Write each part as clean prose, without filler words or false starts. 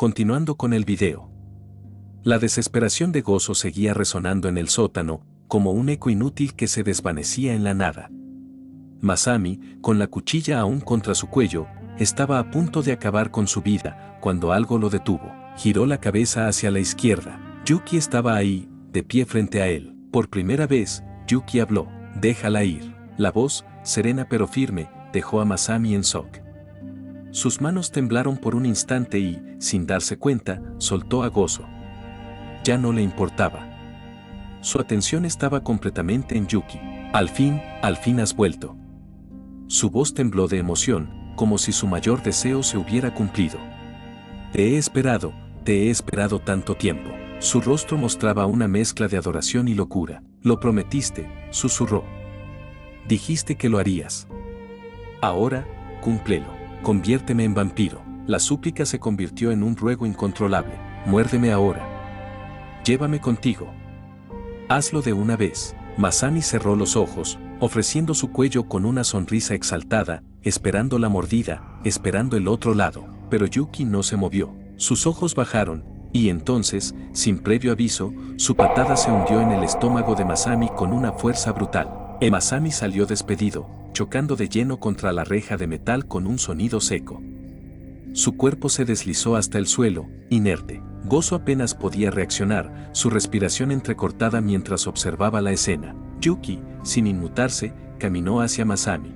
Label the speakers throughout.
Speaker 1: Continuando con el video. La desesperación de Gozo seguía resonando en el sótano, como un eco inútil que se desvanecía en la nada. Masami, con la cuchilla aún contra su cuello, estaba a punto de acabar con su vida, cuando algo lo detuvo. Giró la cabeza hacia la izquierda. Yuki estaba ahí, de pie frente a él. Por primera vez, Yuki habló. «Déjala ir». La voz, serena pero firme, dejó a Masami en shock. Sus manos temblaron por un instante y, sin darse cuenta, soltó a Gozo. Ya no le importaba. Su atención estaba completamente en Yuki. Al fin has vuelto». Su voz tembló de emoción, como si su mayor deseo se hubiera cumplido. Te he esperado tanto tiempo. Su rostro mostraba una mezcla de adoración y locura. Lo prometiste, susurró. Dijiste que lo harías. Ahora, cúmplelo. Conviérteme en vampiro. La súplica se convirtió en un ruego incontrolable. Muérdeme ahora. Llévame contigo. Hazlo de una vez. Masami cerró los ojos, ofreciendo su cuello con una sonrisa exaltada, esperando la mordida, esperando el otro lado. Pero Yuki no se movió. Sus ojos bajaron, y entonces, sin previo aviso, su patada se hundió en el estómago de Masami con una fuerza brutal. Masami salió despedido, chocando de lleno contra la reja de metal con un sonido seco. Su cuerpo se deslizó hasta el suelo, inerte. Gozo apenas podía reaccionar, su respiración entrecortada mientras observaba la escena. Yuki, sin inmutarse, caminó hacia Masami.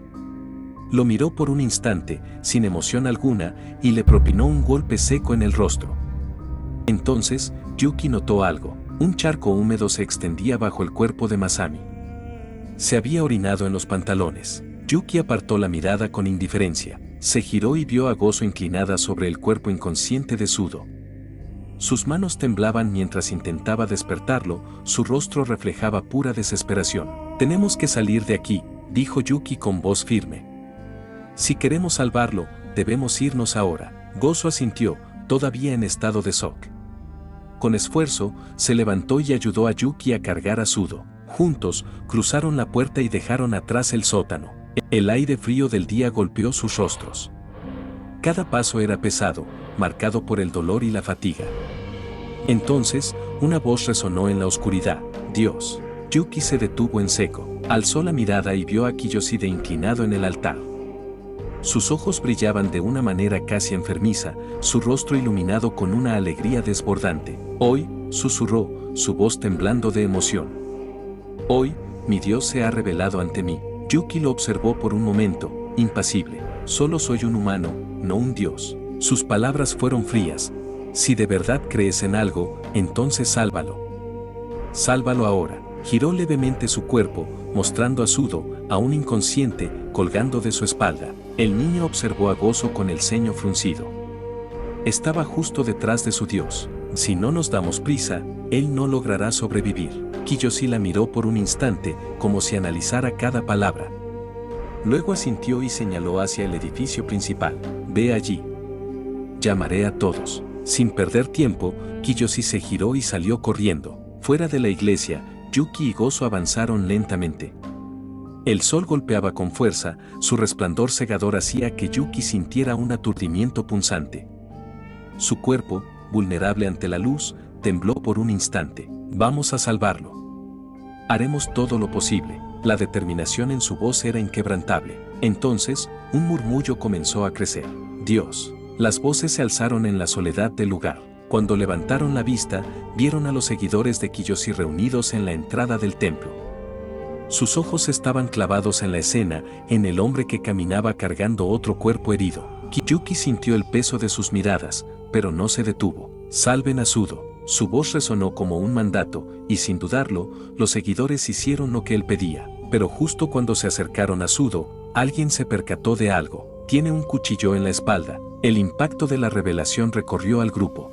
Speaker 1: Lo miró por un instante, sin emoción alguna, y le propinó un golpe seco en el rostro. Entonces, Yuki notó algo. Un charco húmedo se extendía bajo el cuerpo de Masami. Se había orinado en los pantalones. Yuki apartó la mirada con indiferencia. Se giró y vio a Gozo inclinada sobre el cuerpo inconsciente de Sudo. Sus manos temblaban mientras intentaba despertarlo, su rostro reflejaba pura desesperación. Tenemos que salir de aquí, dijo Yuki con voz firme. Si queremos salvarlo, debemos irnos ahora. Gozo asintió, todavía en estado de shock. Con esfuerzo, se levantó y ayudó a Yuki a cargar a Sudo. Juntos, cruzaron la puerta y dejaron atrás el sótano. El aire frío del día golpeó sus rostros. Cada paso era pesado, marcado por el dolor y la fatiga. Entonces, una voz resonó en la oscuridad. «Dios». Yuki se detuvo en seco. Alzó la mirada y vio a Kiyoshide inclinado en el altar. Sus ojos brillaban de una manera casi enfermiza, su rostro iluminado con una alegría desbordante. «Hoy», susurró, su voz temblando de emoción. «Hoy, mi Dios se ha revelado ante mí». Yuki lo observó por un momento, impasible. «Solo soy un humano, no un Dios». Sus palabras fueron frías. «Si de verdad crees en algo, entonces sálvalo. Sálvalo ahora». Giró levemente su cuerpo, mostrando a Sudo, aún inconsciente, colgando de su espalda. El niño observó a Gozo con el ceño fruncido. Estaba justo detrás de su Dios. Si no nos damos prisa, él no logrará sobrevivir. Kiyoshi la miró por un instante, como si analizara cada palabra. Luego asintió y señaló hacia el edificio principal. «Ve allí. Llamaré a todos». Sin perder tiempo, Kiyoshi se giró y salió corriendo. Fuera de la iglesia, Yuki y Gozo avanzaron lentamente. El sol golpeaba con fuerza, su resplandor cegador hacía que Yuki sintiera un aturdimiento punzante. Su cuerpo, vulnerable ante la luz, tembló por un instante. «Vamos a salvarlo. Haremos todo lo posible». La determinación en su voz era inquebrantable. Entonces, un murmullo comenzó a crecer. «Dios». Las voces se alzaron en la soledad del lugar. Cuando levantaron la vista, vieron a los seguidores de Kiyoshi reunidos en la entrada del templo. Sus ojos estaban clavados en la escena, en el hombre que caminaba cargando otro cuerpo herido. Yuki sintió el peso de sus miradas, pero no se detuvo. «Salven a Sudo». Su voz resonó como un mandato, y sin dudarlo, los seguidores hicieron lo que él pedía. Pero justo cuando se acercaron a Sudo, alguien se percató de algo. «Tiene un cuchillo en la espalda». El impacto de la revelación recorrió al grupo.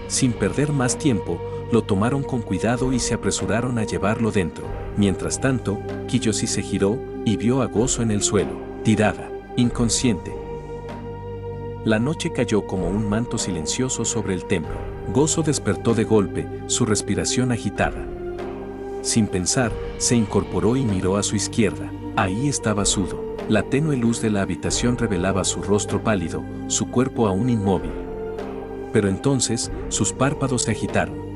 Speaker 1: Sin perder más tiempo, lo tomaron con cuidado y se apresuraron a llevarlo dentro. Mientras tanto, Kiyoshi se giró y vio a Gozo en el suelo, tirada, inconsciente. La noche cayó como un manto silencioso sobre el templo. Gozo despertó de golpe, su respiración agitada. Sin pensar, se incorporó y miró a su izquierda. Ahí estaba Sudo. La tenue luz de la habitación revelaba su rostro pálido, su cuerpo aún inmóvil. pero entonces sus párpados se agitaron.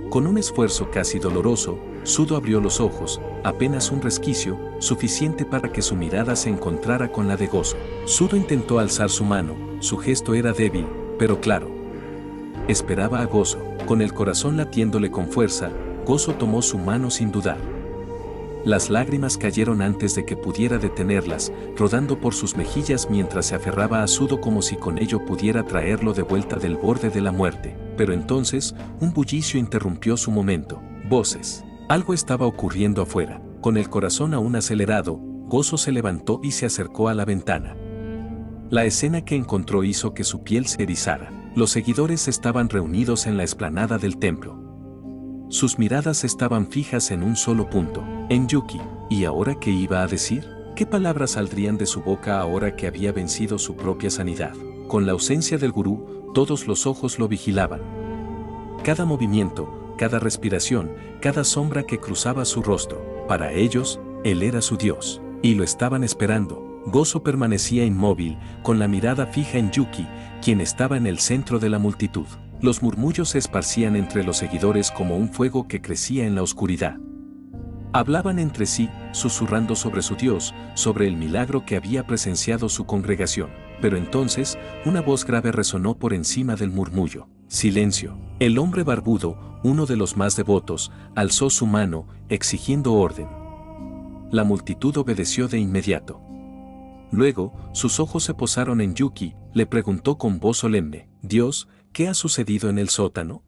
Speaker 1: Con un esfuerzo casi doloroso, Sudo abrió los ojos, apenas un resquicio, suficiente para que su mirada se encontrara con la de Gozo. Sudo intentó alzar su mano, su gesto era débil, pero claro. Esperaba a Gozo, con el corazón latiéndole con fuerza. Gozo tomó su mano sin dudar. Las lágrimas cayeron antes de que pudiera detenerlas, rodando por sus mejillas mientras se aferraba a Sudo como si con ello pudiera traerlo de vuelta del borde de la muerte. Pero entonces, un bullicio interrumpió su momento. Voces. Algo estaba ocurriendo afuera. Con el corazón aún acelerado, Gozo se levantó y se acercó a la ventana. La escena que encontró hizo que su piel se erizara. Los seguidores estaban reunidos en la explanada del templo. Sus miradas estaban fijas en un solo punto, en Yuki. ¿Y ahora qué iba a decir? ¿Qué palabras saldrían de su boca ahora que había vencido su propia sanidad? Con la ausencia del gurú, todos los ojos lo vigilaban. Cada movimiento, cada respiración, cada sombra que cruzaba su rostro. Para ellos, él era su Dios. Y lo estaban esperando. Gozo permanecía inmóvil, con la mirada fija en Yuki, quien estaba en el centro de la multitud. Los murmullos se esparcían entre los seguidores como un fuego que crecía en la oscuridad. Hablaban entre sí, susurrando sobre su Dios, sobre el milagro que había presenciado su congregación. Pero entonces, una voz grave resonó por encima del murmullo. Silencio. El hombre barbudo, uno de los más devotos, alzó su mano, exigiendo orden. La multitud obedeció de inmediato. Luego, sus ojos se posaron en Yuki, le preguntó con voz solemne, «Dios, ¿qué ha sucedido en el sótano?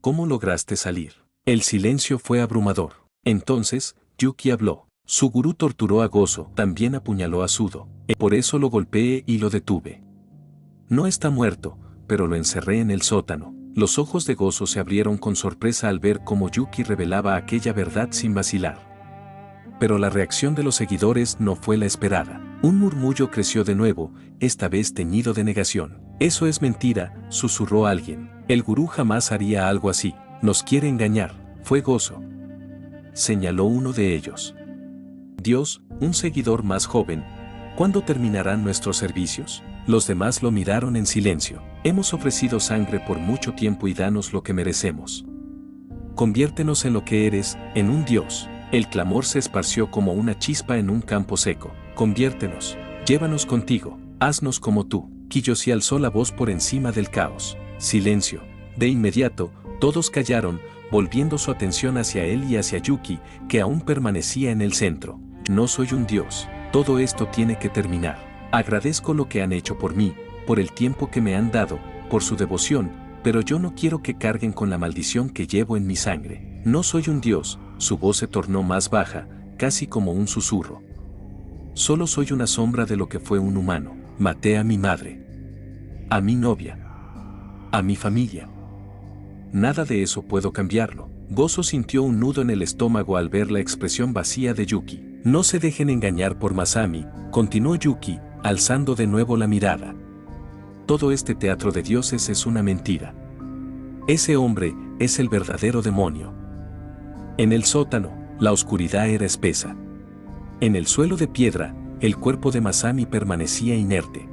Speaker 1: ¿Cómo lograste salir?» El silencio fue abrumador. Entonces, Yuki habló. Su gurú torturó a Gozo, también apuñaló a Sudo. Por eso lo golpeé y lo detuve. No está muerto, pero lo encerré en el sótano. Los ojos de Gozo se abrieron con sorpresa al ver cómo Yuki revelaba aquella verdad sin vacilar. Pero la reacción de los seguidores no fue la esperada. Un murmullo creció de nuevo, esta vez teñido de negación. «Eso es mentira», susurró alguien. «El gurú jamás haría algo así. Nos quiere engañar». «Fue Gozo», señaló uno de ellos. «Dios», un seguidor más joven. «¿Cuándo terminarán nuestros servicios?» Los demás lo miraron en silencio. «Hemos ofrecido sangre por mucho tiempo y danos lo que merecemos. Conviértenos en lo que eres, en un Dios». El clamor se esparció como una chispa en un campo seco. «Conviértenos, llévanos contigo, haznos como tú». Kiyoshi alzó la voz por encima del caos. Silencio. De inmediato, todos callaron, volviendo su atención hacia él y hacia Yuki, que aún permanecía en el centro. «No soy un dios, todo esto tiene que terminar. Agradezco lo que han hecho por mí, por el tiempo que me han dado, por su devoción, pero yo no quiero que carguen con la maldición que llevo en mi sangre. No soy un dios». Su voz se tornó más baja, casi como un susurro. «Solo soy una sombra de lo que fue un humano. Maté a mi madre, a mi novia, a mi familia. Nada de eso puedo cambiarlo». Gozo sintió un nudo en el estómago al ver la expresión vacía de Yuki. «No se dejen engañar por Masami», continuó Yuki, alzando de nuevo la mirada. «Todo este teatro de dioses es una mentira. Ese hombre es el verdadero demonio». En el sótano, la oscuridad era espesa. En el suelo de piedra, el cuerpo de Masami permanecía inerte.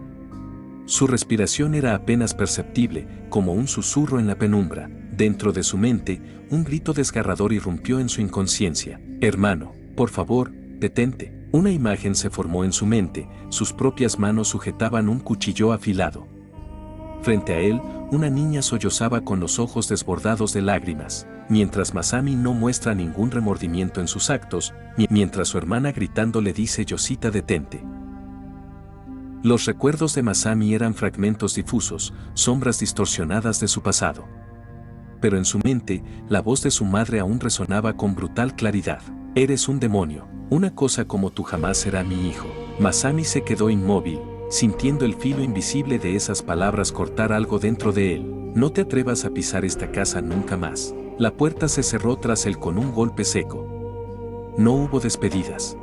Speaker 1: Su respiración era apenas perceptible, como un susurro en la penumbra. Dentro de su mente, un grito desgarrador irrumpió en su inconsciencia. «Hermano, por favor, detente». Una imagen se formó en su mente, sus propias manos sujetaban un cuchillo afilado. Frente a él, una niña sollozaba con los ojos desbordados de lágrimas. Mientras Masami no muestra ningún remordimiento en sus actos, mientras su hermana gritando le dice «Yosita, detente». Los recuerdos de Masami eran fragmentos difusos, sombras distorsionadas de su pasado. Pero en su mente, la voz de su madre aún resonaba con brutal claridad. «Eres un demonio, una cosa como tú jamás será mi hijo». Masami se quedó inmóvil, sintiendo el filo invisible de esas palabras cortar algo dentro de él. «No te atrevas a pisar esta casa nunca más». La puerta se cerró tras él con un golpe seco. No hubo despedidas.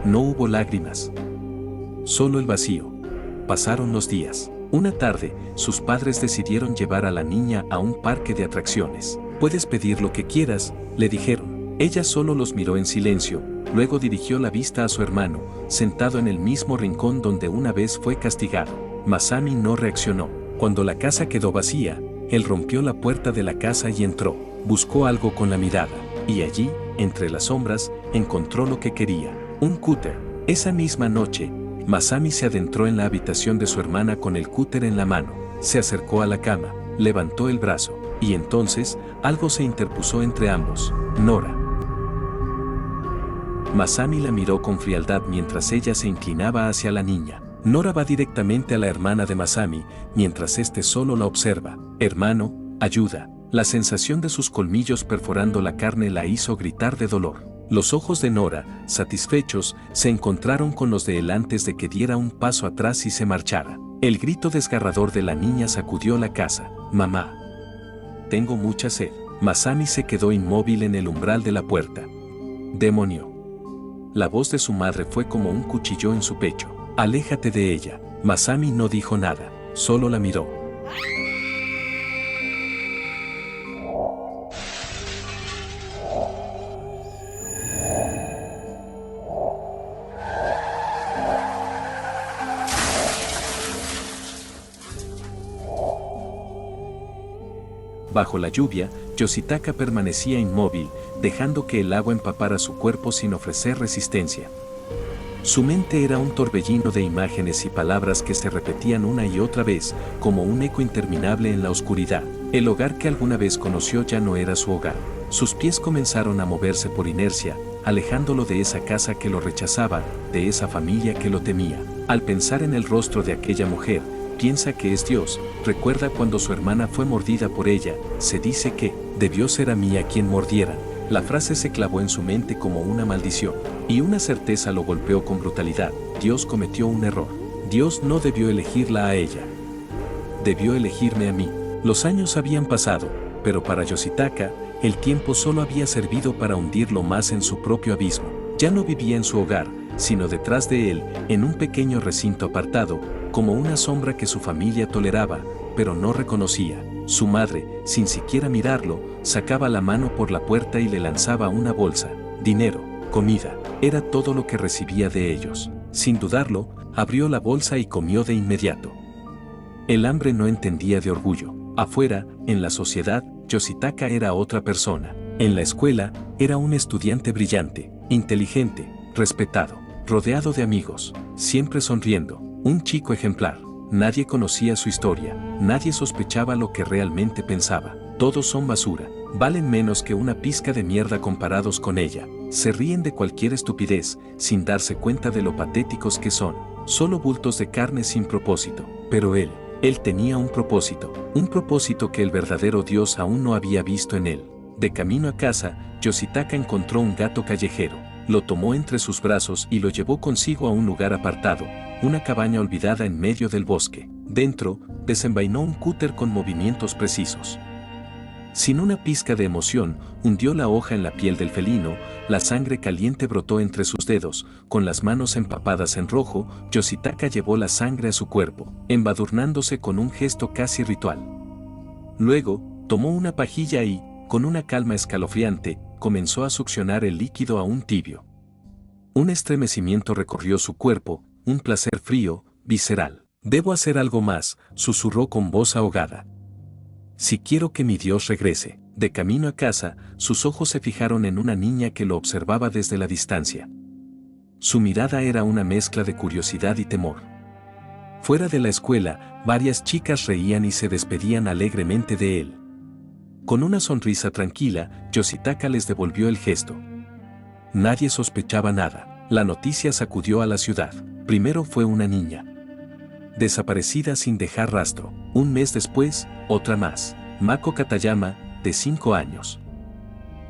Speaker 1: No hubo lágrimas. Solo el vacío. Pasaron los días. Una tarde, sus padres decidieron llevar a la niña a un parque de atracciones. «Puedes pedir lo que quieras», le dijeron. Ella solo los miró en silencio, luego dirigió la vista a su hermano, sentado en el mismo rincón donde una vez fue castigado. Masami no reaccionó. Cuando la casa quedó vacía, él rompió la puerta de la casa y entró. Buscó algo con la mirada, y allí, entre las sombras, encontró lo que quería: un cúter. Esa misma noche, Masami se adentró en la habitación de su hermana con el cúter en la mano. Se acercó a la cama, levantó el brazo, y entonces, algo se interpuso entre ambos: Nora. Masami la miró con frialdad mientras ella se inclinaba hacia la niña. Nora va directamente a la hermana de Masami, mientras este solo la observa. Hermano, ayuda. La sensación de sus colmillos perforando la carne la hizo gritar de dolor. Los ojos de Nora, satisfechos, se encontraron con los de él antes de que diera un paso atrás y se marchara. El grito desgarrador de la niña sacudió la casa. Mamá. Tengo mucha sed. Masami se quedó inmóvil en el umbral de la puerta. Demonio. La voz de su madre fue como un cuchillo en su pecho. Aléjate de ella. Masami no dijo nada, solo la miró. Bajo la lluvia, Yoshitaka permanecía inmóvil, dejando que el agua empapara su cuerpo sin ofrecer resistencia. Su mente era un torbellino de imágenes y palabras que se repetían una y otra vez, como un eco interminable en la oscuridad. El hogar que alguna vez conoció ya no era su hogar. Sus pies comenzaron a moverse por inercia, alejándolo de esa casa que lo rechazaba, de esa familia que lo temía. Al pensar en el rostro de aquella mujer, piensa que es Dios. Recuerda cuando su hermana fue mordida por ella. Se dice que debió ser a mí a quien mordiera. La frase se clavó en su mente como una maldición, y una certeza lo golpeó con brutalidad. Dios cometió un error. Dios no debió elegirla a ella. Debió elegirme a mí. Los años habían pasado, pero para Yoshitaka, el tiempo solo había servido para hundirlo más en su propio abismo. Ya no vivía en su hogar, sino detrás de él, en un pequeño recinto apartado, como una sombra que su familia toleraba, pero no reconocía. Su madre, sin siquiera mirarlo, sacaba la mano por la puerta y le lanzaba una bolsa. Dinero, comida, era todo lo que recibía de ellos. Sin dudarlo, abrió la bolsa y comió de inmediato. El hambre no entendía de orgullo. Afuera, en la sociedad, Yoshitaka era otra persona. En la escuela, era un estudiante brillante, inteligente, respetado, rodeado de amigos, siempre sonriendo, un chico ejemplar. Nadie conocía su historia, nadie sospechaba lo que realmente pensaba. Todos son basura, valen menos que una pizca de mierda comparados con ella. Se ríen de cualquier estupidez, sin darse cuenta de lo patéticos que son. Solo bultos de carne sin propósito. Pero él tenía un propósito que el verdadero Dios aún no había visto en él. De camino a casa, Yoshitaka encontró un gato callejero. Lo tomó entre sus brazos y lo llevó consigo a un lugar apartado, una cabaña olvidada en medio del bosque. Dentro, desenvainó un cúter con movimientos precisos. Sin una pizca de emoción, hundió la hoja en la piel del felino, la sangre caliente brotó entre sus dedos, con las manos empapadas en rojo, Yoshitaka llevó la sangre a su cuerpo, embadurnándose con un gesto casi ritual. Luego, tomó una pajilla y, con una calma escalofriante, comenzó a succionar el líquido aún tibio. Un estremecimiento recorrió su cuerpo, un placer frío, visceral. Debo hacer algo más, susurró con voz ahogada. Si quiero que mi Dios regrese. De camino a casa, sus ojos se fijaron en una niña que lo observaba desde la distancia. Su mirada era una mezcla de curiosidad y temor. Fuera de la escuela, varias chicas reían y se despedían alegremente de él. Con una sonrisa tranquila, Yoshitaka les devolvió el gesto. Nadie sospechaba nada. La noticia sacudió a la ciudad. Primero fue una niña desaparecida sin dejar rastro. Un mes después, otra más. Mako Katayama, de 5 años.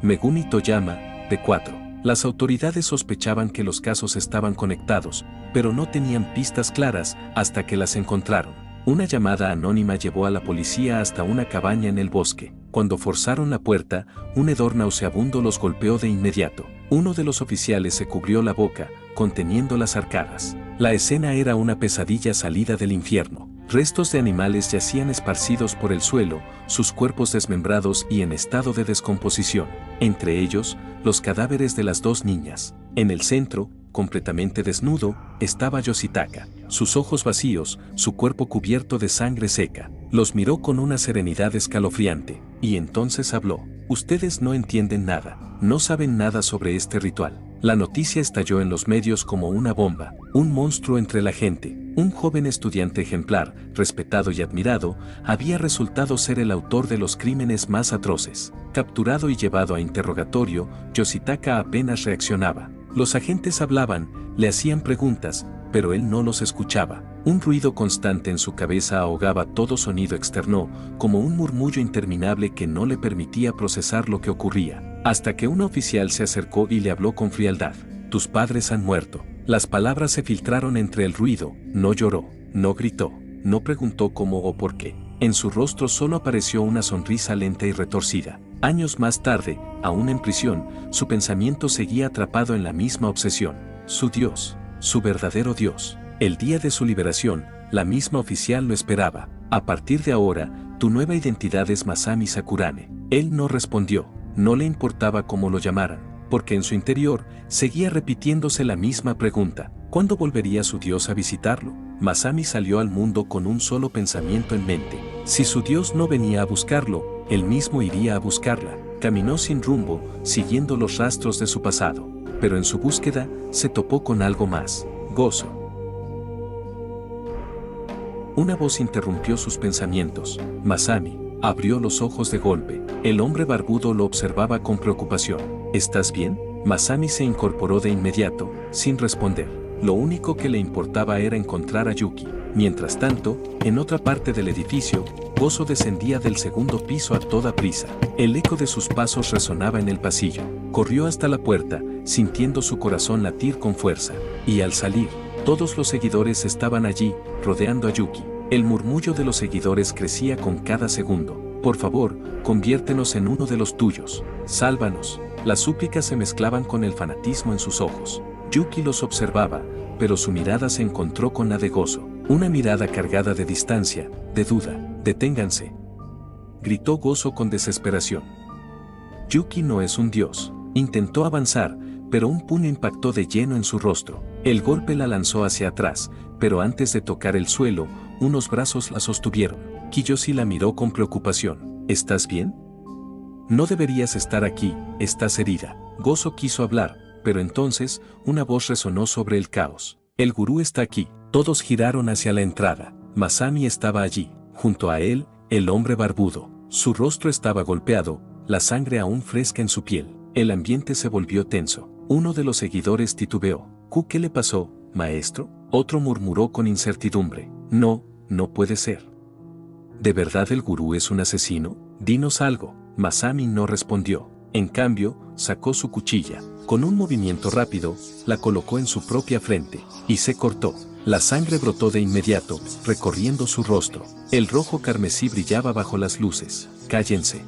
Speaker 1: Megumi Toyama, de 4. Las autoridades sospechaban que los casos estaban conectados, pero no tenían pistas claras hasta que las encontraron. Una llamada anónima llevó a la policía hasta una cabaña en el bosque. Cuando forzaron la puerta, un hedor nauseabundo los golpeó de inmediato. Uno de los oficiales se cubrió la boca, conteniendo las arcadas. La escena era una pesadilla salida del infierno. Restos de animales yacían esparcidos por el suelo, sus cuerpos desmembrados y en estado de descomposición. Entre ellos, los cadáveres de las 2 niñas. En el centro, completamente desnudo, estaba Yoshitaka. sus ojos vacíos, su cuerpo cubierto de sangre seca. Los miró con una serenidad escalofriante, y entonces habló. Ustedes no entienden nada, no saben nada sobre este ritual. La noticia estalló en los medios como una bomba, un monstruo entre la gente. Un joven estudiante ejemplar, respetado y admirado, había resultado ser el autor de los crímenes más atroces. Capturado y llevado a interrogatorio, Yoshitaka apenas reaccionaba. Los agentes hablaban, le hacían preguntas, pero él no los escuchaba. Un ruido constante en su cabeza ahogaba todo sonido externo, como un murmullo interminable que no le permitía procesar lo que ocurría. Hasta que un oficial se acercó y le habló con frialdad. Tus padres han muerto. Las palabras se filtraron entre el ruido. No lloró, no gritó, no preguntó cómo o por qué. En su rostro solo apareció una sonrisa lenta y retorcida. Años más tarde, aún en prisión, su pensamiento seguía atrapado en la misma obsesión. Su Dios, su verdadero Dios. El día de su liberación, la misma oficial lo esperaba. A partir de ahora, tu nueva identidad es Masami Sakurane. Él no respondió, no le importaba cómo lo llamaran, porque en su interior seguía repitiéndose la misma pregunta. ¿Cuándo volvería su Dios a visitarlo? Masami salió al mundo con un solo pensamiento en mente. Si su Dios no venía a buscarlo, él mismo iría a buscarla. Caminó sin rumbo, siguiendo los rastros de su pasado, pero en su búsqueda se topó con algo más: gozo. Una voz interrumpió sus pensamientos. Masami abrió los ojos de golpe. El hombre barbudo lo observaba con preocupación. ¿Estás bien? Masami se incorporó de inmediato, sin responder. Lo único que le importaba era encontrar a Yuki. Mientras tanto, en otra parte del edificio, Gozo descendía del segundo piso a toda prisa. El eco de sus pasos resonaba en el pasillo. Corrió hasta la puerta, sintiendo su corazón latir con fuerza. Y al salir, todos los seguidores estaban allí, rodeando a Yuki. El murmullo de los seguidores crecía con cada segundo. Por favor, conviértenos en uno de los tuyos. Sálvanos. Las súplicas se mezclaban con el fanatismo en sus ojos. Yuki los observaba, pero su mirada se encontró con la de Gozo. Una mirada cargada de distancia, de duda. Deténganse, gritó Gozo con desesperación. Yuki no es un dios. Intentó avanzar, pero un puño impactó de lleno en su rostro. El golpe la lanzó hacia atrás, pero antes de tocar el suelo, unos brazos la sostuvieron. Kiyoshi la miró con preocupación. ¿Estás bien? No deberías estar aquí, estás herida. Gozo quiso hablar, pero entonces, una voz resonó sobre el caos. El gurú está aquí. Todos giraron hacia la entrada. Masami estaba allí. Junto a él, el hombre barbudo. Su rostro estaba golpeado, la sangre aún fresca en su piel. El ambiente se volvió tenso. Uno de los seguidores titubeó. ¿Qué le pasó, maestro? Otro murmuró con incertidumbre. No, no puede ser. ¿De verdad el gurú es un asesino? Dinos algo. Masami no respondió. En cambio, sacó su cuchilla. Con un movimiento rápido, la colocó en su propia frente, y se cortó. La sangre brotó de inmediato, recorriendo su rostro. El rojo carmesí brillaba bajo las luces. ¡Cállense!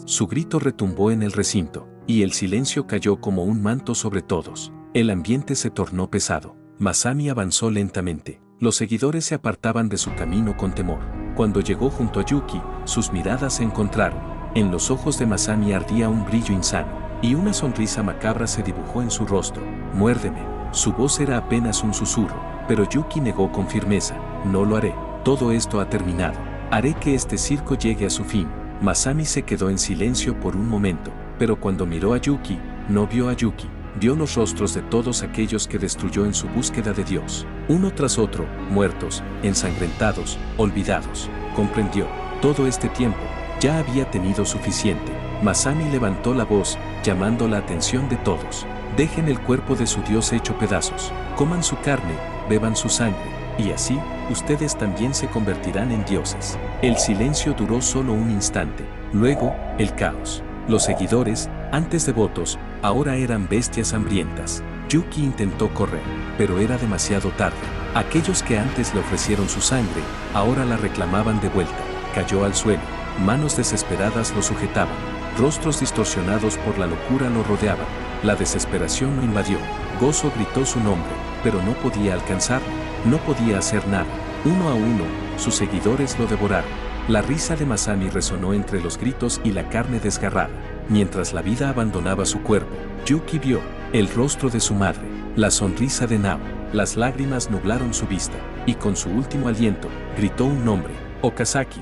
Speaker 1: Su grito retumbó en el recinto, y el silencio cayó como un manto sobre todos. El ambiente se tornó pesado. Masami avanzó lentamente. Los seguidores se apartaban de su camino con temor. Cuando llegó junto a Yuki, sus miradas se encontraron. En los ojos de Masami ardía un brillo insano, y una sonrisa macabra se dibujó en su rostro. «Muérdeme». Su voz era apenas un susurro, pero Yuki negó con firmeza. «No lo haré. Todo esto ha terminado. Haré que este circo llegue a su fin». Masami se quedó en silencio por un momento, pero cuando miró a Yuki, no vio a Yuki. Vio los rostros de todos aquellos que destruyó en su búsqueda de Dios. Uno tras otro, muertos, ensangrentados, olvidados. Comprendió. Todo este tiempo, ya había tenido suficiente. Masami levantó la voz, llamando la atención de todos. Dejen el cuerpo de su Dios hecho pedazos. Coman su carne, beban su sangre. Y así, ustedes también se convertirán en dioses. El silencio duró solo un instante. Luego, el caos. Los seguidores, antes devotos, ahora eran bestias hambrientas. Yuki intentó correr, pero era demasiado tarde. Aquellos que antes le ofrecieron su sangre, ahora la reclamaban de vuelta. Cayó al suelo. Manos desesperadas lo sujetaban. Rostros distorsionados por la locura lo rodeaban. La desesperación lo invadió. Gozo gritó su nombre, pero no podía alcanzarlo. No podía hacer nada. Uno a uno, sus seguidores lo devoraron. La risa de Masami resonó entre los gritos y la carne desgarrada. Mientras la vida abandonaba su cuerpo, Yuki vio el rostro de su madre, la sonrisa de Nao. Las lágrimas nublaron su vista. y con su último aliento, gritó un nombre: Okazaki.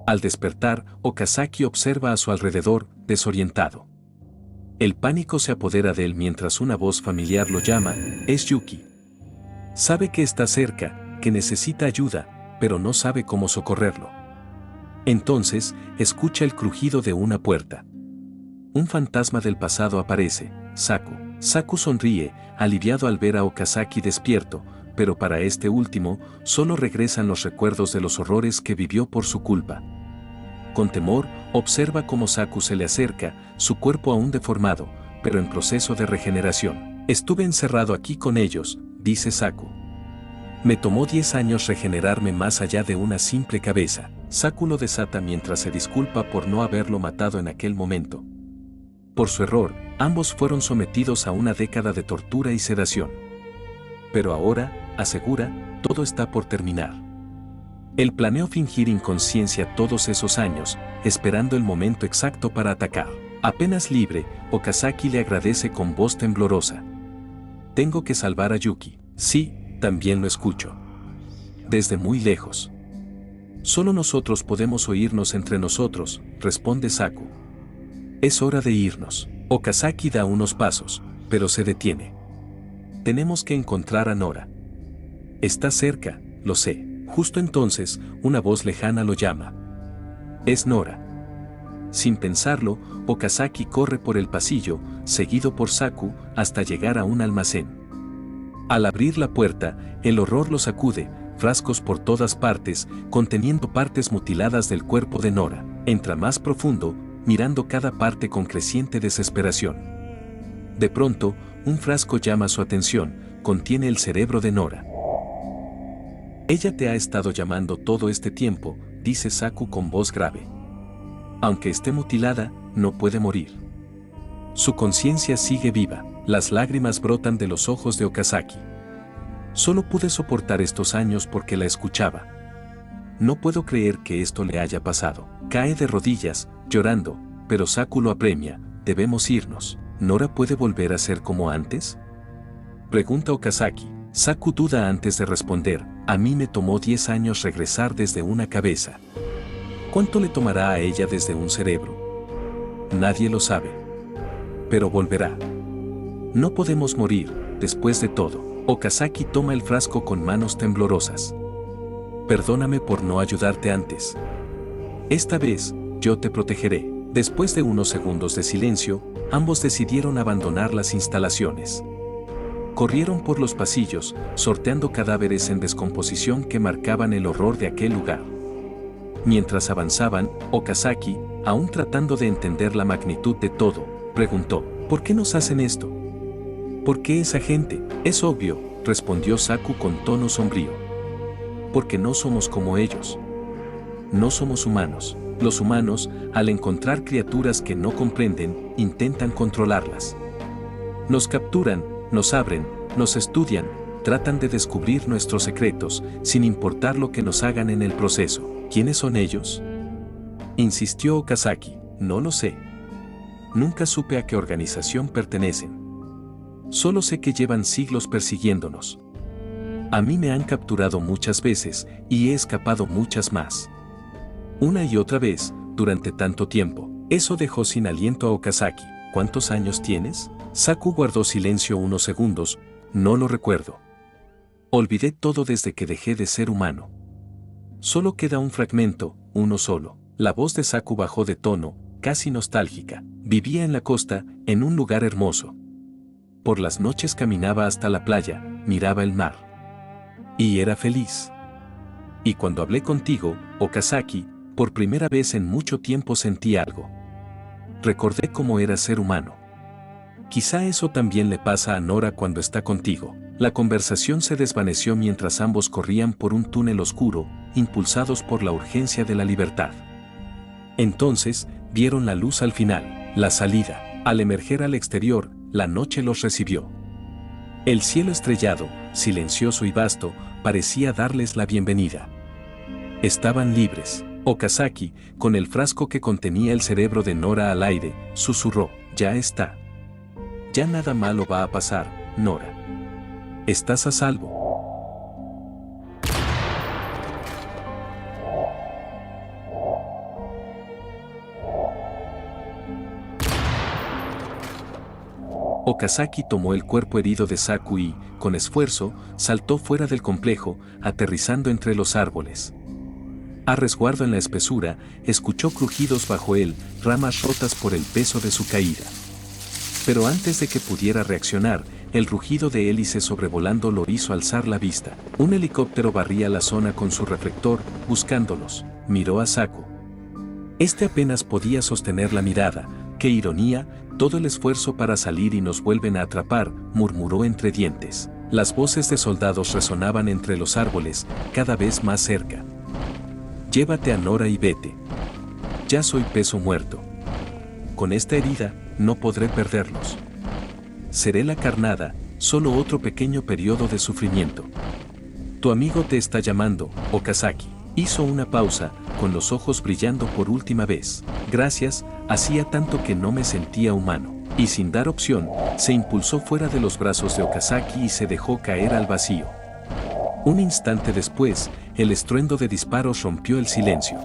Speaker 1: Al despertar, Okazaki observa a su alrededor, desorientado. El pánico se apodera de él mientras una voz familiar lo llama: es Yuki. Sabe que está cerca, que necesita ayuda, pero no sabe cómo socorrerlo. Entonces, escucha el crujido de una puerta. Un fantasma del pasado aparece: Saku. Saku sonríe, aliviado al ver a Okazaki despierto, pero para este último, solo regresan los recuerdos de los horrores que vivió por su culpa. Con temor, observa cómo Saku se le acerca, su cuerpo aún deformado, pero en proceso de regeneración. Estuve encerrado aquí con ellos, dice Saku. Me tomó 10 años regenerarme más allá de una simple cabeza. Saku lo desata mientras se disculpa por no haberlo matado en aquel momento. Por su error, ambos fueron sometidos a una década de tortura y sedación. Pero ahora, asegura, todo está por terminar. Él planeó fingir inconsciencia todos esos años, esperando el momento exacto para atacar. Apenas libre, Okazaki le agradece con voz temblorosa. Tengo que salvar a Yuki. Sí, también lo escucho. Desde muy lejos. Solo nosotros podemos oírnos entre nosotros, responde Saku. Es hora de irnos. Okazaki da unos pasos, pero se detiene. Tenemos que encontrar a Nora. Está cerca, lo sé. Justo entonces, una voz lejana lo llama. Es Nora. Sin pensarlo, Okazaki corre por el pasillo, seguido por Saku, hasta llegar a un almacén. Al abrir la puerta, el horror lo sacude, frascos por todas partes, conteniendo partes mutiladas del cuerpo de Nora. Entra más profundo, mirando cada parte con creciente desesperación. De pronto, un frasco llama su atención, contiene el cerebro de Nora. Ella te ha estado llamando todo este tiempo, dice Saku con voz grave. Aunque esté mutilada, no puede morir. Su conciencia sigue viva, las lágrimas brotan de los ojos de Okazaki. Solo pude soportar estos años porque la escuchaba. No puedo creer que esto le haya pasado. Cae de rodillas, llorando, pero Saku lo apremia. Debemos irnos. ¿Nora puede volver a ser como antes? Pregunta Okazaki. Saku duda antes de responder. A mí me tomó 10 años regresar desde una cabeza. ¿Cuánto le tomará a ella desde un cerebro? Nadie lo sabe. Pero volverá. No podemos morir, después de todo. Okazaki toma el frasco con manos temblorosas. Perdóname por no ayudarte antes. Esta vez, yo te protegeré. Después de unos segundos de silencio, ambos decidieron abandonar las instalaciones. Corrieron por los pasillos, sorteando cadáveres en descomposición que marcaban el horror de aquel lugar. Mientras avanzaban, Okazaki, aún tratando de entender la magnitud de todo, preguntó: ¿por qué nos hacen esto? ¿Por qué esa gente? Es obvio, respondió Saku con tono sombrío. Porque no somos como ellos. No somos humanos. Los humanos, al encontrar criaturas que no comprenden, intentan controlarlas. Nos capturan, nos abren, nos estudian, tratan de descubrir nuestros secretos, sin importar lo que nos hagan en el proceso. ¿Quiénes son ellos? Insistió Okazaki. No lo sé. Nunca supe a qué organización pertenecen. Solo sé que llevan siglos persiguiéndonos. A mí me han capturado muchas veces, y he escapado muchas más. Una y otra vez, durante tanto tiempo. Eso dejó sin aliento a Okazaki. ¿Cuántos años tienes? Saku guardó silencio unos segundos. No lo recuerdo. Olvidé todo desde que dejé de ser humano. Solo queda un fragmento, uno solo. La voz de Saku bajó de tono, casi nostálgica. Vivía en la costa, en un lugar hermoso. Por las noches caminaba hasta la playa, miraba el mar. Y era feliz. Y cuando hablé contigo, Okazaki, por primera vez en mucho tiempo sentí algo. Recordé cómo era ser humano. Quizá eso también le pasa a Nora cuando está contigo. La conversación se desvaneció mientras ambos corrían por un túnel oscuro, impulsados por la urgencia de la libertad. Entonces, vieron la luz al final, la salida. Al emerger al exterior, la noche los recibió. El cielo estrellado, silencioso y vasto, parecía darles la bienvenida. Estaban libres. Okazaki, con el frasco que contenía el cerebro de Nora al aire, susurró: ya está. Ya nada malo va a pasar, Nora. Estás a salvo. Okazaki tomó el cuerpo herido de Saku y, con esfuerzo, saltó fuera del complejo, aterrizando entre los árboles. A resguardo en la espesura, escuchó crujidos bajo él, ramas rotas por el peso de su caída. Pero antes de que pudiera reaccionar, el rugido de hélice sobrevolando lo hizo alzar la vista. Un helicóptero barría la zona con su reflector, buscándolos. Miró a Saku. Este apenas podía sostener la mirada. ¡Qué ironía! Todo el esfuerzo para salir y nos vuelven a atrapar, murmuró entre dientes. Las voces de soldados resonaban entre los árboles, cada vez más cerca. Llévate a Nora y vete. Ya soy peso muerto. Con esta herida, no podré perderlos. Seré la carnada, solo otro pequeño periodo de sufrimiento. Tu amigo te está llamando, Okazaki. Hizo una pausa, con los ojos brillando por última vez. Gracias, hacía tanto que no me sentía humano. Y sin dar opción, se impulsó fuera de los brazos de Okazaki y se dejó caer al vacío. Un instante después, el estruendo de disparos rompió el silencio.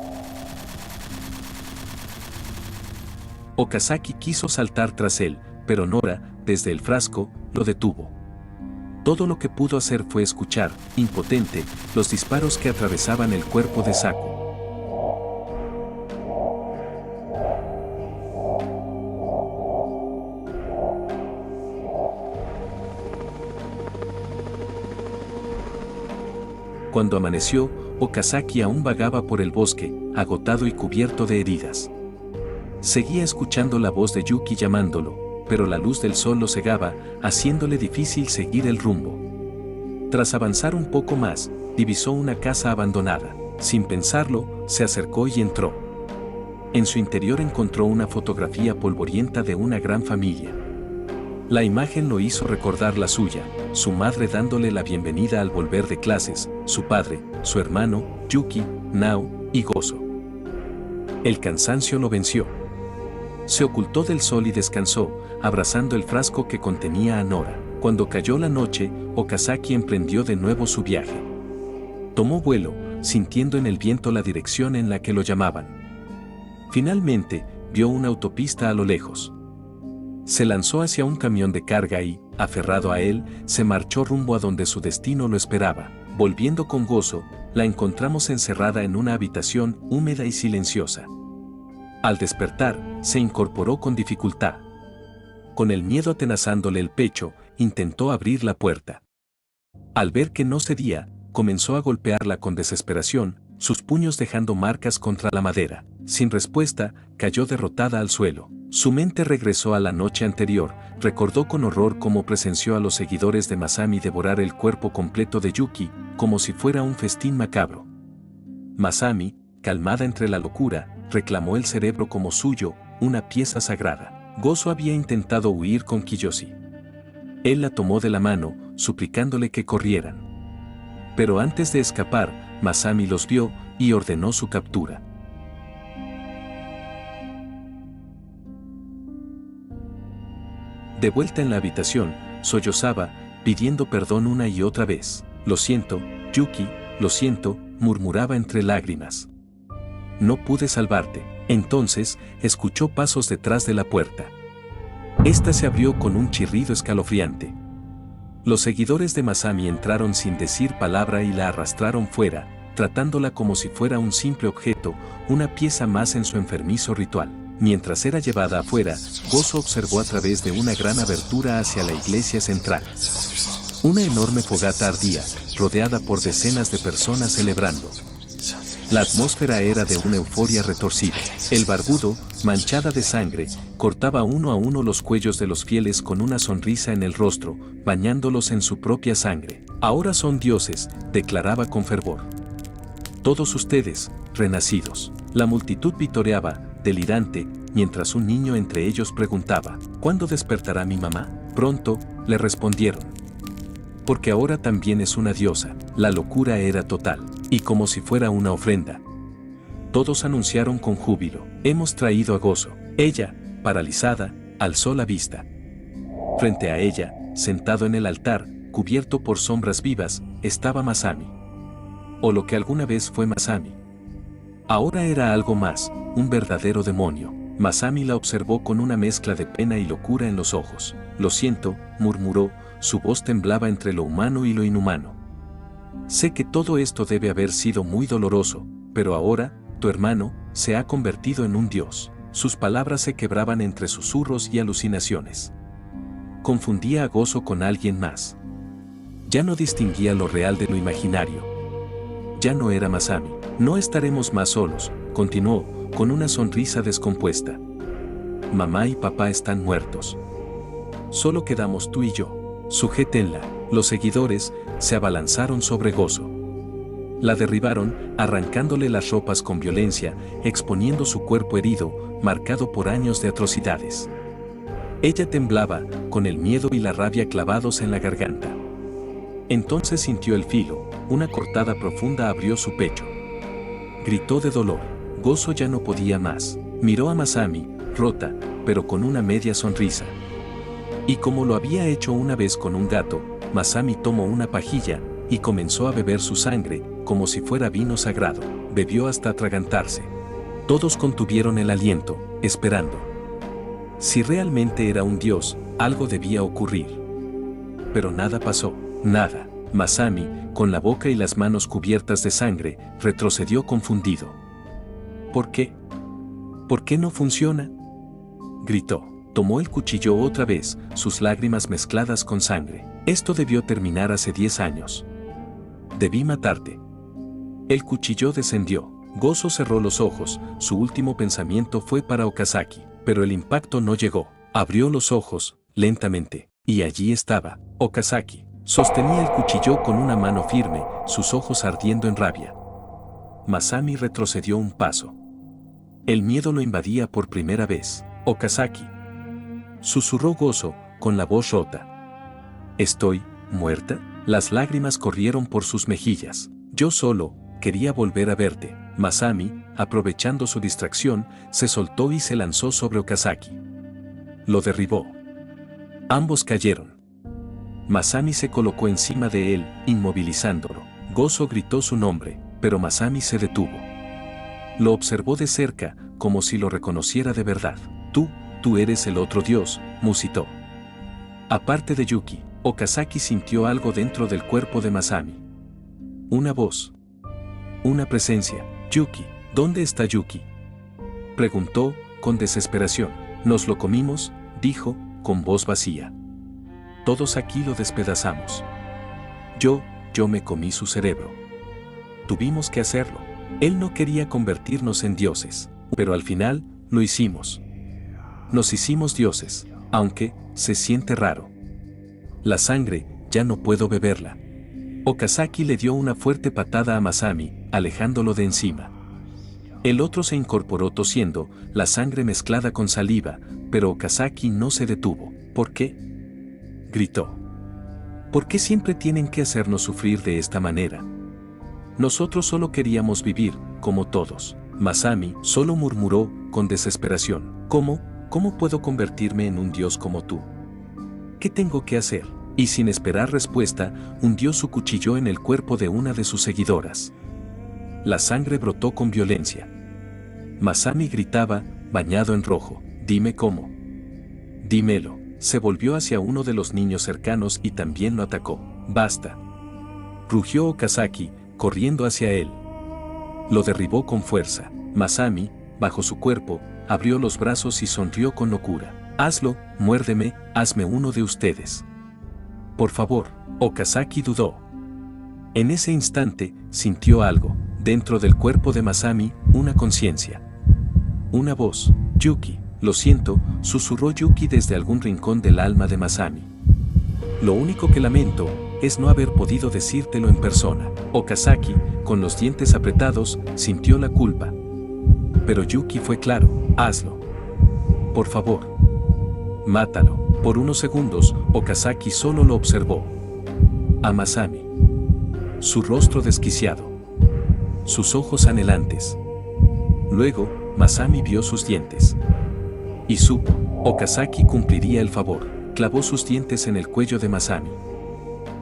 Speaker 1: Okazaki quiso saltar tras él, pero Nora, desde el frasco, lo detuvo. Todo lo que pudo hacer fue escuchar, impotente, los disparos que atravesaban el cuerpo de Saku. Cuando amaneció, Okazaki aún vagaba por el bosque, agotado y cubierto de heridas. Seguía escuchando la voz de Yuki llamándolo, pero la luz del sol lo cegaba, haciéndole difícil seguir el rumbo. Tras avanzar un poco más, divisó una casa abandonada. Sin pensarlo, se acercó y entró. En su interior encontró una fotografía polvorienta de una gran familia. La imagen lo hizo recordar la suya, su madre dándole la bienvenida al volver de clases, su padre, su hermano, Yuki, Nao y Gozo. El cansancio lo venció. Se ocultó del sol y descansó, abrazando el frasco que contenía a Nora. Cuando cayó la noche, Okazaki emprendió de nuevo su viaje. Tomó vuelo, sintiendo en el viento la dirección en la que lo llamaban. Finalmente, vio una autopista a lo lejos. Se lanzó hacia un camión de carga y, aferrado a él, se marchó rumbo a donde su destino lo esperaba. Volviendo con Gozo, la encontramos encerrada en una habitación húmeda y silenciosa. Al despertar, se incorporó con dificultad. Con el miedo atenazándole el pecho, intentó abrir la puerta. Al ver que no cedía, comenzó a golpearla con desesperación, sus puños dejando marcas contra la madera. Sin respuesta, cayó derrotada al suelo. Su mente regresó a la noche anterior, recordó con horror cómo presenció a los seguidores de Masami devorar el cuerpo completo de Yuki, como si fuera un festín macabro. Masami, calmada entre la locura, reclamó el cerebro como suyo, una pieza sagrada. Gozo había intentado huir con Kiyoshi. Él la tomó de la mano, suplicándole que corrieran. Pero antes de escapar, Masami los vio y ordenó su captura. De vuelta en la habitación, sollozaba, pidiendo perdón una y otra vez. Lo siento, Yuki, lo siento, murmuraba entre lágrimas. No pude salvarte. Entonces, escuchó pasos detrás de la puerta. Esta se abrió con un chirrido escalofriante. Los seguidores de Masami entraron sin decir palabra y la arrastraron fuera, tratándola como si fuera un simple objeto, una pieza más en su enfermizo ritual. Mientras era llevada afuera, Gozo observó a través de una gran abertura hacia la iglesia central. Una enorme fogata ardía, rodeada por decenas de personas celebrando. La atmósfera era de una euforia retorcida. El barbudo, manchada de sangre, cortaba uno a uno los cuellos de los fieles con una sonrisa en el rostro, bañándolos en su propia sangre. Ahora son dioses, declaraba con fervor. Todos ustedes, renacidos. La multitud vitoreaba, delirante, mientras un niño entre ellos preguntaba, ¿cuándo despertará mi mamá? Pronto, le respondieron. Porque ahora también es una diosa. La locura era total, y como si fuera una ofrenda. Todos anunciaron con júbilo, hemos traído a Gozo. Ella, paralizada, alzó la vista. Frente a ella, sentado en el altar, cubierto por sombras vivas, estaba Masami. O lo que alguna vez fue Masami. Ahora era algo más, un verdadero demonio. Masami la observó con una mezcla de pena y locura en los ojos. Lo siento, murmuró, su voz temblaba entre lo humano y lo inhumano. Sé que todo esto debe haber sido muy doloroso, pero ahora, tu hermano, se ha convertido en un dios. Sus palabras se quebraban entre susurros y alucinaciones. Confundía a Gozo con alguien más. Ya no distinguía lo real de lo imaginario. Ya no era Masami. No estaremos más solos, continuó, con una sonrisa descompuesta. Mamá y papá están muertos. Solo quedamos tú y yo. Sujétenla. Los seguidores se abalanzaron sobre Gozo. La derribaron, arrancándole las ropas con violencia, exponiendo su cuerpo herido, marcado por años de atrocidades. Ella temblaba, con el miedo y la rabia clavados en la garganta. Entonces sintió el filo, una cortada profunda abrió su pecho. Gritó de dolor. Gozo ya no podía más. Miró a Masami, rota, pero con una media sonrisa. Y como lo había hecho una vez con un gato, Masami tomó una pajilla y comenzó a beber su sangre, como si fuera vino sagrado. Bebió hasta atragantarse. Todos contuvieron el aliento, esperando. Si realmente era un dios, algo debía ocurrir. Pero nada pasó, nada. Masami, con la boca y las manos cubiertas de sangre, retrocedió confundido. ¿Por qué? ¿Por qué no funciona? Gritó. Tomó el cuchillo otra vez, sus lágrimas mezcladas con sangre. Esto debió terminar hace 10 años. Debí matarte. El cuchillo descendió. Gozo cerró los ojos, su último pensamiento fue para Okazaki, pero el impacto no llegó. Abrió los ojos, lentamente, y allí estaba, Okazaki. Sostenía el cuchillo con una mano firme, sus ojos ardiendo en rabia. Masami retrocedió un paso. El miedo lo invadía por primera vez. Okazaki. Susurró Gozo, con la voz rota. ¿Estoy muerta? Las lágrimas corrieron por sus mejillas. Yo solo quería volver a verte. Masami, aprovechando su distracción, se soltó y se lanzó sobre Okazaki. Lo derribó. Ambos cayeron. Masami se colocó encima de él, inmovilizándolo. Gozo gritó su nombre, pero Masami se detuvo. Lo observó de cerca, como si lo reconociera de verdad. Tú eres el otro dios, musitó. Aparte de Yuki, Okazaki sintió algo dentro del cuerpo de Masami. Una voz. Una presencia. Yuki, ¿dónde está Yuki? Preguntó, con desesperación. Nos lo comimos, dijo, con voz vacía. Todos aquí lo despedazamos. Yo me comí su cerebro. Tuvimos que hacerlo. Él no quería convertirnos en dioses, pero al final, lo hicimos. Nos hicimos dioses, aunque, se siente raro. La sangre, ya no puedo beberla. Okazaki le dio una fuerte patada a Masami, alejándolo de encima. El otro se incorporó tosiendo, la sangre mezclada con saliva, pero Okazaki no se detuvo. ¿Por qué? Gritó. ¿Por qué siempre tienen que hacernos sufrir de esta manera? Nosotros solo queríamos vivir, como todos. Masami solo murmuró, con desesperación. ¿Cómo puedo convertirme en un dios como tú? ¿Qué tengo que hacer? Y sin esperar respuesta, hundió su cuchillo en el cuerpo de una de sus seguidoras. La sangre brotó con violencia. Masami gritaba, bañado en rojo. Dime cómo. Dímelo. Se volvió hacia uno de los niños cercanos y también lo atacó. Basta. Rugió Okazaki, corriendo hacia él. Lo derribó con fuerza. Masami, bajo su cuerpo, abrió los brazos y sonrió con locura. Hazlo, muérdeme, hazme uno de ustedes. Por favor. Okazaki dudó. En ese instante, sintió algo, dentro del cuerpo de Masami, una conciencia. Una voz. Yuki. Lo siento, susurró Yuki desde algún rincón del alma de Masami. Lo único que lamento es no haber podido decírtelo en persona. Okazaki, con los dientes apretados, sintió la culpa. Pero Yuki fue claro, hazlo. Por favor. Mátalo. Por unos segundos, Okazaki solo lo observó. A Masami. Su rostro desquiciado. Sus ojos anhelantes. Luego, Masami vio sus dientes. Y supo, Okazaki cumpliría el favor. clavó sus dientes en el cuello de Masami.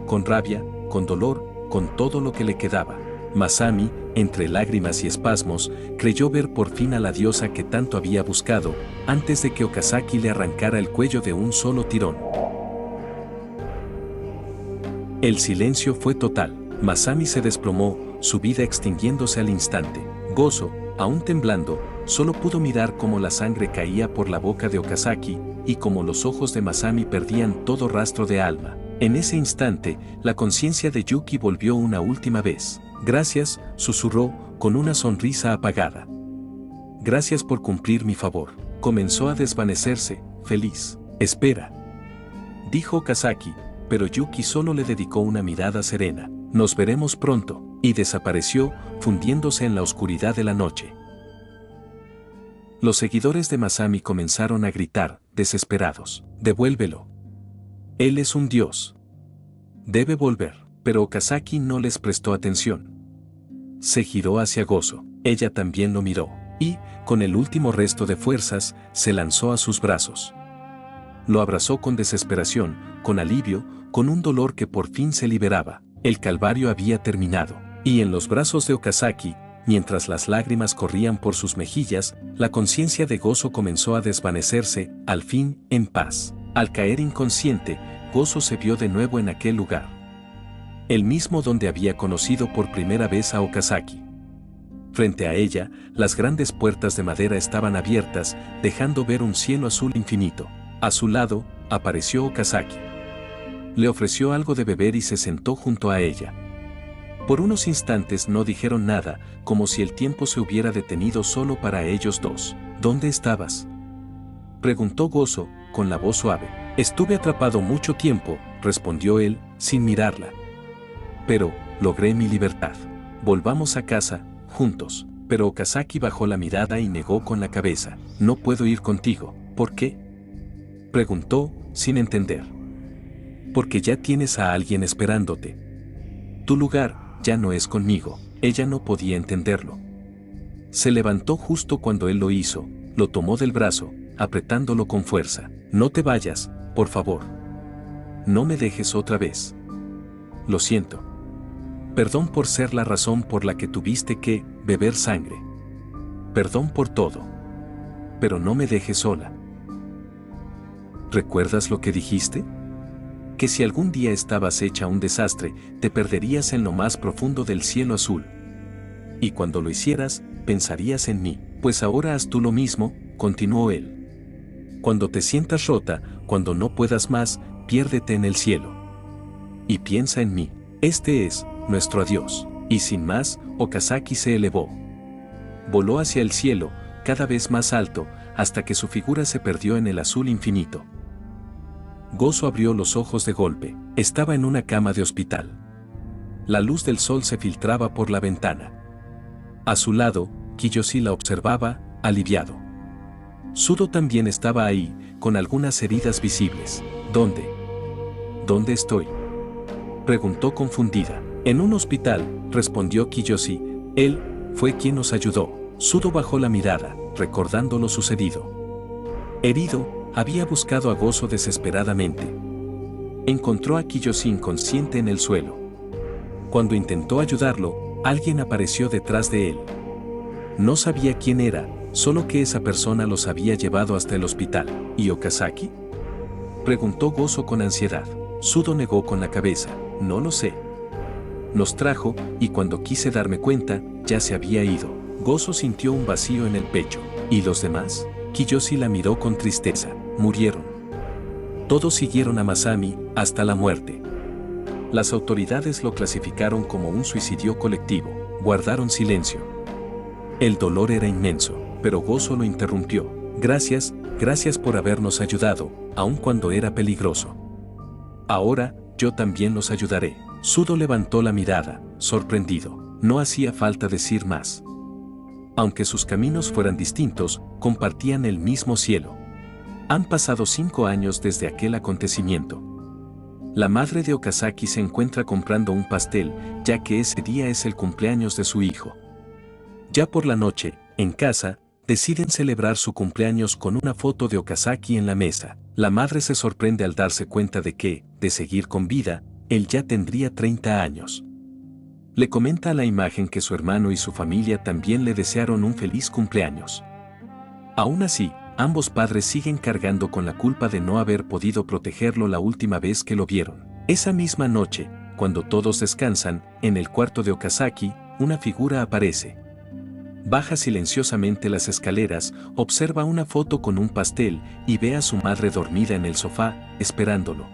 Speaker 1: Con rabia, con dolor, con todo lo que le quedaba, Masami, entre lágrimas y espasmos, creyó ver por fin a la diosa que tanto había buscado, antes de que Okazaki le arrancara el cuello de un solo tirón. El silencio fue total. Masami se desplomó, su vida extinguiéndose al instante. Gozo, aún temblando, solo pudo mirar cómo la sangre caía por la boca de Okazaki, y cómo los ojos de Masami perdían todo rastro de alma. En ese instante, la conciencia de Yuki volvió una última vez. Gracias, susurró, con una sonrisa apagada. Gracias por cumplir mi favor. Comenzó a desvanecerse, feliz. Espera, dijo Okazaki, pero Yuki solo le dedicó una mirada serena. Nos veremos pronto, y desapareció, fundiéndose en la oscuridad de la noche. Los seguidores de Masami comenzaron a gritar, desesperados: «Devuélvelo. Él es un dios. Debe volver». Pero Okazaki no les prestó atención. Se giró hacia Gozo. Ella también lo miró, y, con el último resto de fuerzas, se lanzó a sus brazos. Lo abrazó con desesperación, con alivio, con un dolor que por fin se liberaba. El calvario había terminado, y en los brazos de Okazaki, mientras las lágrimas corrían por sus mejillas, la conciencia de Gozo comenzó a desvanecerse, al fin, en paz. Al caer inconsciente, Gozo se vio de nuevo en aquel lugar. El mismo donde había conocido por primera vez a Okazaki. Frente a ella, las grandes puertas de madera estaban abiertas, dejando ver un cielo azul infinito. A su lado, apareció Okazaki. Le ofreció algo de beber y se sentó junto a ella. Por unos instantes no dijeron nada, como si el tiempo se hubiera detenido solo para ellos dos. ¿Dónde estabas?, preguntó Gozo, con la voz suave. Estuve atrapado mucho tiempo, respondió él, sin mirarla. Pero, logré mi libertad. Volvamos a casa, juntos. Pero Okazaki bajó la mirada y negó con la cabeza. No puedo ir contigo. ¿Por qué?, preguntó, sin entender. Porque ya tienes a alguien esperándote. Tu lugar ya no es conmigo. Ella no podía entenderlo. Se levantó justo cuando él lo hizo, lo tomó del brazo, apretándolo con fuerza. No te vayas, por favor. No me dejes otra vez. Lo siento. Perdón por ser la razón por la que tuviste que beber sangre. Perdón por todo. Pero no me dejes sola. ¿Recuerdas lo que dijiste? Que si algún día estabas hecha un desastre, te perderías en lo más profundo del cielo azul. Y cuando lo hicieras, pensarías en mí. Pues ahora haz tú lo mismo, continuó él. Cuando te sientas rota, cuando no puedas más, piérdete en el cielo. Y piensa en mí. Este es nuestro adiós. Y sin más, Okazaki se elevó. Voló hacia el cielo, cada vez más alto, hasta que su figura se perdió en el azul infinito. Gozo abrió los ojos de golpe. Estaba en una cama de hospital. La luz del sol se filtraba por la ventana. A su lado, Kiyoshi la observaba, aliviado. Sudo también estaba ahí, con algunas heridas visibles. ¿Dónde? ¿Dónde estoy?, preguntó confundida. En un hospital, respondió Kiyoshi. Él fue quien nos ayudó. Sudo bajó la mirada, recordando lo sucedido. Herido, había buscado a Gozo desesperadamente. Encontró a Kiyoshi inconsciente en el suelo. Cuando intentó ayudarlo, alguien apareció detrás de él. No sabía quién era, solo que esa persona los había llevado hasta el hospital. ¿Y Okazaki?, preguntó Gozo con ansiedad. Sudo negó con la cabeza. No lo sé. Nos trajo, y cuando quise darme cuenta, ya se había ido. Gozo sintió un vacío en el pecho. ¿Y los demás? Kiyoshi la miró con tristeza. Murieron. Todos siguieron a Masami, hasta la muerte. Las autoridades lo clasificaron como un suicidio colectivo. Guardaron silencio. El dolor era inmenso, pero Gozo lo interrumpió. Gracias, gracias por habernos ayudado, aun cuando era peligroso. Ahora, yo también los ayudaré. Sudo levantó la mirada, sorprendido. No hacía falta decir más. Aunque sus caminos fueran distintos, compartían el mismo cielo. Han pasado 5 años desde aquel acontecimiento. La madre de Okazaki se encuentra comprando un pastel, ya que ese día es el cumpleaños de su hijo. Ya por la noche, en casa, deciden celebrar su cumpleaños con una foto de Okazaki en la mesa. La madre se sorprende al darse cuenta de que, de seguir con vida, él ya tendría 30 años. Le comenta a la imagen que su hermano y su familia también le desearon un feliz cumpleaños. Aún así, ambos padres siguen cargando con la culpa de no haber podido protegerlo la última vez que lo vieron. Esa misma noche, cuando todos descansan, en el cuarto de Okazaki, una figura aparece. Baja silenciosamente las escaleras, observa una foto con un pastel y ve a su madre dormida en el sofá, esperándolo.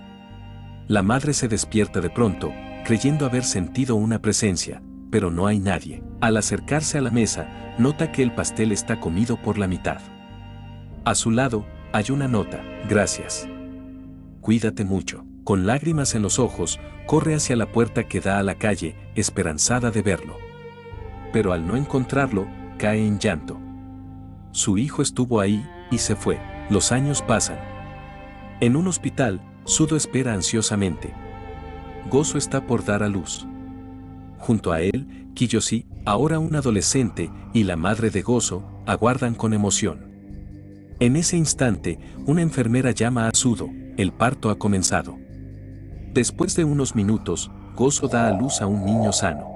Speaker 1: La madre se despierta de pronto, creyendo haber sentido una presencia, pero no hay nadie. Al acercarse a la mesa, nota que el pastel está comido por la mitad. A su lado, hay una nota: gracias. Cuídate mucho. Con lágrimas en los ojos, corre hacia la puerta que da a la calle, esperanzada de verlo. Pero al no encontrarlo, cae en llanto. Su hijo estuvo ahí, y se fue. Los años pasan. En un hospital, Sudo espera ansiosamente. Gozo está por dar a luz. Junto a él, Kiyoshi, ahora un adolescente, y la madre de Gozo, aguardan con emoción. En ese instante, una enfermera llama a Sudo: el parto ha comenzado. Después de unos minutos, Gozo da a luz a un niño sano.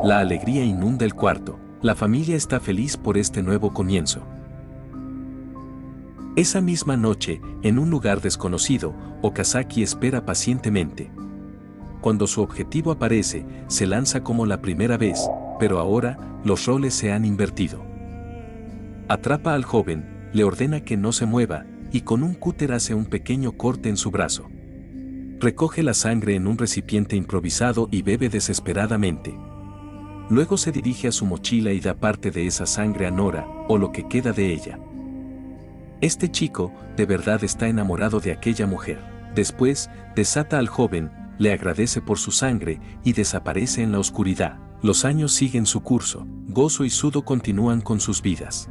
Speaker 1: La alegría inunda el cuarto. La familia está feliz por este nuevo comienzo. Esa misma noche, en un lugar desconocido, Okazaki espera pacientemente. Cuando su objetivo aparece, se lanza como la primera vez, pero ahora, los roles se han invertido. Atrapa al joven, le ordena que no se mueva, y con un cúter hace un pequeño corte en su brazo. Recoge la sangre en un recipiente improvisado y bebe desesperadamente. Luego se dirige a su mochila y da parte de esa sangre a Nora, o lo que queda de ella. Este chico, de verdad está enamorado de aquella mujer. Después, desata al joven, le agradece por su sangre y desaparece en la oscuridad. Los años siguen su curso. Gozo y Sudo continúan con sus vidas.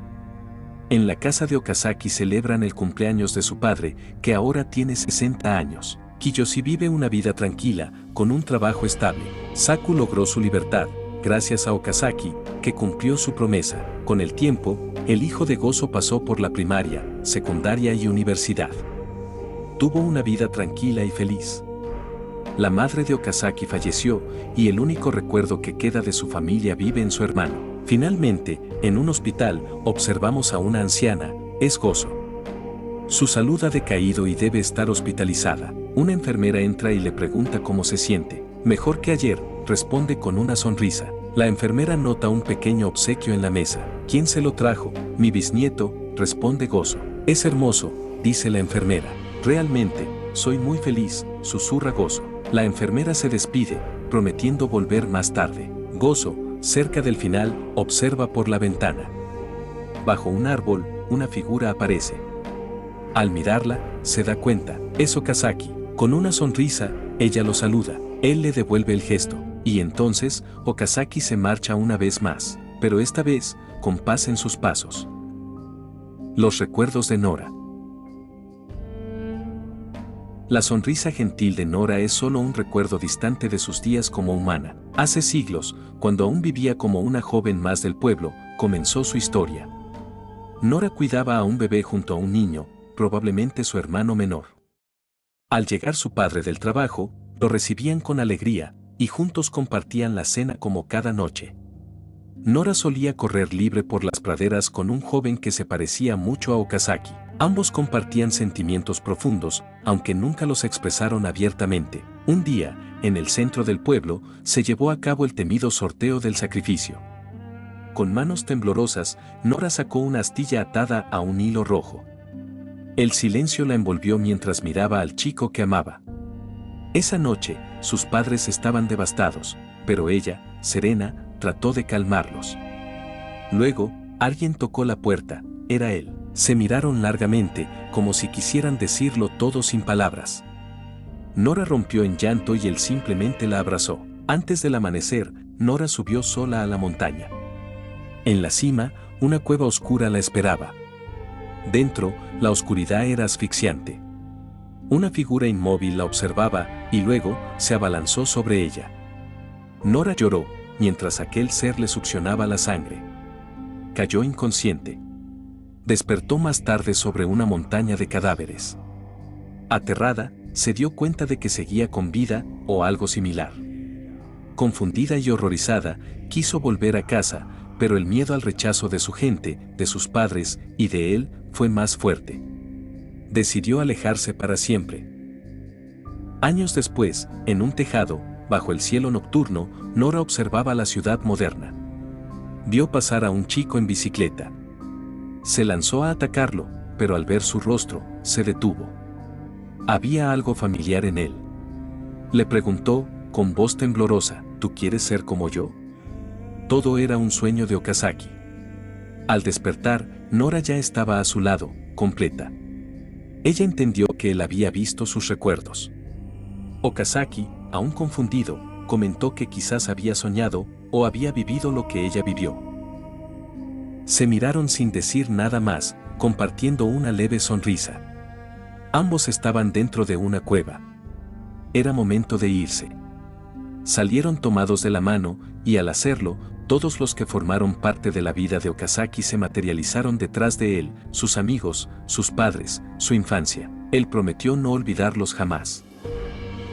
Speaker 1: En la casa de Okazaki celebran el cumpleaños de su padre, que ahora tiene 60 años. Kiyoshi vive una vida tranquila, con un trabajo estable. Saku logró su libertad, gracias a Okazaki, que cumplió su promesa. Con el tiempo, el hijo de Gozo pasó por la primaria, secundaria y universidad. Tuvo una vida tranquila y feliz. La madre de Okazaki falleció, y el único recuerdo que queda de su familia vive en su hermano. Finalmente, en un hospital, observamos a una anciana: es Gozo. Su salud ha decaído y debe estar hospitalizada. Una enfermera entra y le pregunta cómo se siente. Mejor que ayer, responde con una sonrisa. La enfermera nota un pequeño obsequio en la mesa. ¿Quién se lo trajo? Mi bisnieto, responde Gozo. Es hermoso, dice la enfermera. Realmente, soy muy feliz, susurra Gozo. La enfermera se despide, prometiendo volver más tarde. Gozo, cerca del final, observa por la ventana. Bajo un árbol, una figura aparece. Al mirarla, se da cuenta, es Okazaki. Con una sonrisa, ella lo saluda. Él le devuelve el gesto, y entonces, Okazaki se marcha una vez más, pero esta vez, con paz en sus pasos. Los recuerdos de Nora. La sonrisa gentil de Nora es solo un recuerdo distante de sus días como humana. Hace siglos, cuando aún vivía como una joven más del pueblo, comenzó su historia. Nora cuidaba a un bebé junto a un niño, probablemente su hermano menor. Al llegar su padre del trabajo, lo recibían con alegría, y juntos compartían la cena como cada noche. Nora solía correr libre por las praderas con un joven que se parecía mucho a Okazaki. Ambos compartían sentimientos profundos, aunque nunca los expresaron abiertamente. Un día, en el centro del pueblo, se llevó a cabo el temido sorteo del sacrificio. Con manos temblorosas, Nora sacó una astilla atada a un hilo rojo. El silencio la envolvió mientras miraba al chico que amaba. Esa noche, sus padres estaban devastados, pero ella, serena, trató de calmarlos. Luego, alguien tocó la puerta, era él. Se miraron largamente, como si quisieran decirlo todo sin palabras. Nora rompió en llanto y él simplemente la abrazó. Antes del amanecer, Nora subió sola a la montaña. En la cima, una cueva oscura la esperaba. Dentro, la oscuridad era asfixiante. Una figura inmóvil la observaba, y luego, se abalanzó sobre ella. Nora lloró, mientras aquel ser le succionaba la sangre. Cayó inconsciente. Despertó más tarde sobre una montaña de cadáveres. Aterrada, se dio cuenta de que seguía con vida, o algo similar. Confundida y horrorizada, quiso volver a casa, pero el miedo al rechazo de su gente, de sus padres y de él fue más fuerte. Decidió alejarse para siempre. Años después, en un tejado, bajo el cielo nocturno, Nora observaba la ciudad moderna. Vio pasar a un chico en bicicleta. Se lanzó a atacarlo, pero al ver su rostro, se detuvo. Había algo familiar en él. Le preguntó, con voz temblorosa, ¿tú quieres ser como yo? Todo era un sueño de Okazaki. Al despertar, Nora ya estaba a su lado, completa. Ella entendió que él había visto sus recuerdos. Okazaki, aún confundido, comentó que quizás había soñado, o había vivido lo que ella vivió. Se miraron sin decir nada más, compartiendo una leve sonrisa. Ambos estaban dentro de una cueva. Era momento de irse. Salieron tomados de la mano, y al hacerlo, todos los que formaron parte de la vida de Okazaki se materializaron detrás de él, sus amigos, sus padres, su infancia. Él prometió no olvidarlos jamás.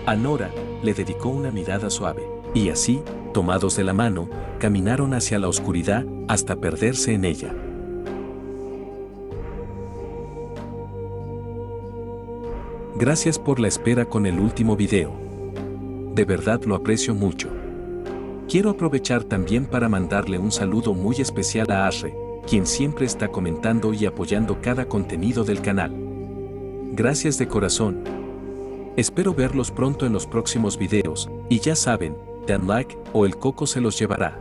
Speaker 1: A Nora le dedicó una mirada suave, y así, tomados de la mano, caminaron hacia la oscuridad hasta perderse en ella. Gracias por la espera con el último video. De verdad lo aprecio mucho. Quiero aprovechar también para mandarle un saludo muy especial a Ashre, quien siempre está comentando y apoyando cada contenido del canal. Gracias de corazón. Espero verlos pronto en los próximos videos, y ya saben, dan like o el coco se los llevará.